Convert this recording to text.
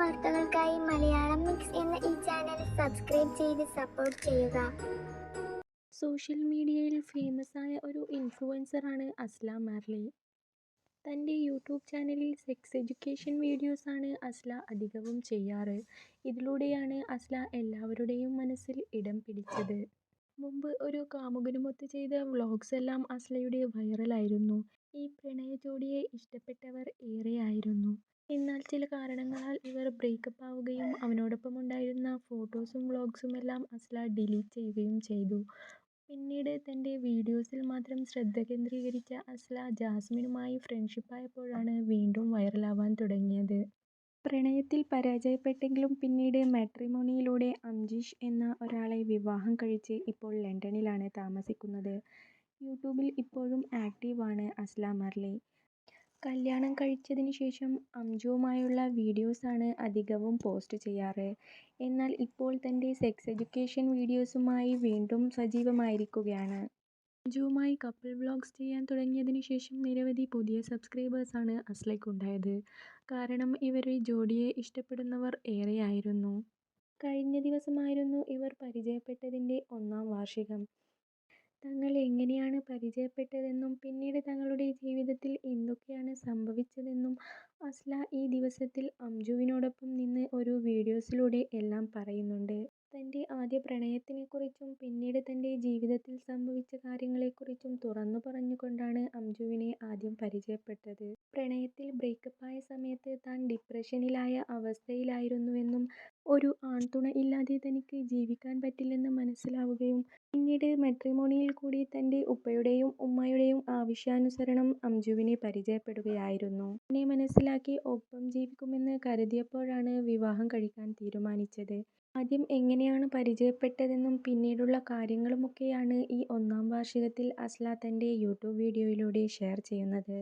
വാർത്തകൾക്കായി മലയാളം മിക്സ് എന്ന ഈ ചാനൽ സബ്സ്ക്രൈബ് ചെയ്ത് സപ്പോർട്ട് ചെയ്യുക. സോഷ്യൽ മീഡിയയിൽ ഫേമസായ ഒരു ഇൻഫ്ലുവൻസറാണ് അസ്ല മാർലി. തൻ്റെ യൂട്യൂബ് ചാനലിൽ സെക്സ് എഡ്യൂക്കേഷൻ വീഡിയോസാണ് അസ്ല അധികവും ചെയ്യാറ്. ഇതിലൂടെയാണ് അസ്ല എല്ലാവരുടെയും മനസ്സിൽ ഇടം പിടിച്ചത്. മുമ്പ് ഒരു കാമുകനുമൊത്ത് ചെയ്ത വ്ളോഗ്സ് എല്ലാം അസ്ലയുടെ വൈറലായിരുന്നു. ഈ പ്രണയ ജോഡിയെ ഇഷ്ടപ്പെട്ടവർ ഏറെയായിരുന്നു. എന്നാൽ ചില കാരണങ്ങളാൽ ഇവർ ബ്രേക്കപ്പ് ആവുകയും അവനോടൊപ്പമുണ്ടായിരുന്ന ഫോട്ടോസും വ്ളോഗ്സുമെല്ലാം അസ്ല ഡിലീറ്റ് ചെയ്യുകയും ചെയ്തു. പിന്നീട് തൻ്റെ വീഡിയോസിൽ മാത്രം ശ്രദ്ധ കേന്ദ്രീകരിച്ച അസ്ല ജാസ്മിനുമായി ഫ്രണ്ട്ഷിപ്പായപ്പോഴാണ് വീണ്ടും വൈറലാവാൻ തുടങ്ങിയത്. പ്രണയത്തിൽ പരാജയപ്പെട്ടെങ്കിലും പിന്നീട് മാട്രിമോണിയിലൂടെ അംജീഷ് എന്ന ഒരാളെ വിവാഹം കഴിച്ച് ഇപ്പോൾ ലണ്ടനിലാണ് താമസിക്കുന്നത്. യൂട്യൂബിൽ ഇപ്പോഴും ആക്റ്റീവാണ് അസ്ല മാർലി. കല്യാണം കഴിച്ചതിന് ശേഷം അംജുവുമായുള്ള വീഡിയോസാണ് അധികവും പോസ്റ്റ് ചെയ്യാറ്. എന്നാൽ ഇപ്പോൾ തൻ്റെ സെക്സ് എഡ്യൂക്കേഷൻ വീഡിയോസുമായി വീണ്ടും സജീവമായിരിക്കുകയാണ്. അംജുവുമായി കപ്പിൾ വ്ളോഗ്സ് ചെയ്യാൻ തുടങ്ങിയതിനു ശേഷം നിരവധി പുതിയ സബ്സ്ക്രൈബേഴ്സാണ് അസ്ലയ്ക്കുണ്ടായത്. കാരണം ഇവരെ ജോഡിയെ ഇഷ്ടപ്പെടുന്നവർ ഏറെയായിരുന്നു. കഴിഞ്ഞ ദിവസമായിരുന്നു ഇവർ പരിചയപ്പെട്ടതിൻ്റെ 1-ാം വാർഷികം. തങ്ങൾ എങ്ങനെയാണ് പരിചയപ്പെട്ടതെന്നും പിന്നീട് തങ്ങളുടെ ജീവിതത്തിൽ എന്തൊക്കെയാണ് സംഭവിച്ചതെന്നും അസ്ല ഈ ദിവസത്തിൽ അംജുവിനോടൊപ്പം നിന്ന് ഒരു വീഡിയോസിലൂടെ എല്ലാം പറയുന്നുണ്ട്. തൻ്റെ ആദ്യ പ്രണയത്തിനെക്കുറിച്ചും പിന്നീട് തൻ്റെ ജീവിതത്തിൽ സംഭവിച്ച കാര്യങ്ങളെക്കുറിച്ചും തുറന്നു പറഞ്ഞുകൊണ്ടാണ് അംജുവിനെ ആദ്യം പരിചയപ്പെട്ടത്. പ്രണയത്തിൽ ബ്രേക്കപ്പായ സമയത്ത് താൻ ഡിപ്രഷനിലായ അവസ്ഥയിലായിരുന്നുവെന്നും ഒരു ആൺതുണ ഇല്ലാതെ തനിക്ക് ജീവിക്കാൻ പറ്റില്ലെന്ന് മനസ്സിലാവുകയും പിന്നീട് മാട്രിമോണിയിൽ കൂടി തൻ്റെ ഉപ്പയുടെയും ഉമ്മയുടെയും ആവശ്യാനുസരണം അംജുവിനെ പരിചയപ്പെടുകയായിരുന്നു. തന്നെ മനസ്സിലാക്കി ഒപ്പം ജീവിക്കുമെന്ന് കരുതിയപ്പോഴാണ് വിവാഹം കഴിക്കാൻ തീരുമാനിച്ചത്. ആദ്യം എങ്ങനെയാണ് പരിചയപ്പെട്ടതെന്നും പിന്നീടുള്ള കാര്യങ്ങളുമൊക്കെയാണ് ഈ 1-ാം വാർഷികത്തിൽ അസ്ല തൻ്റെ യൂട്യൂബ് വീഡിയോയിലൂടെ ഷെയർ ചെയ്യുന്നത്.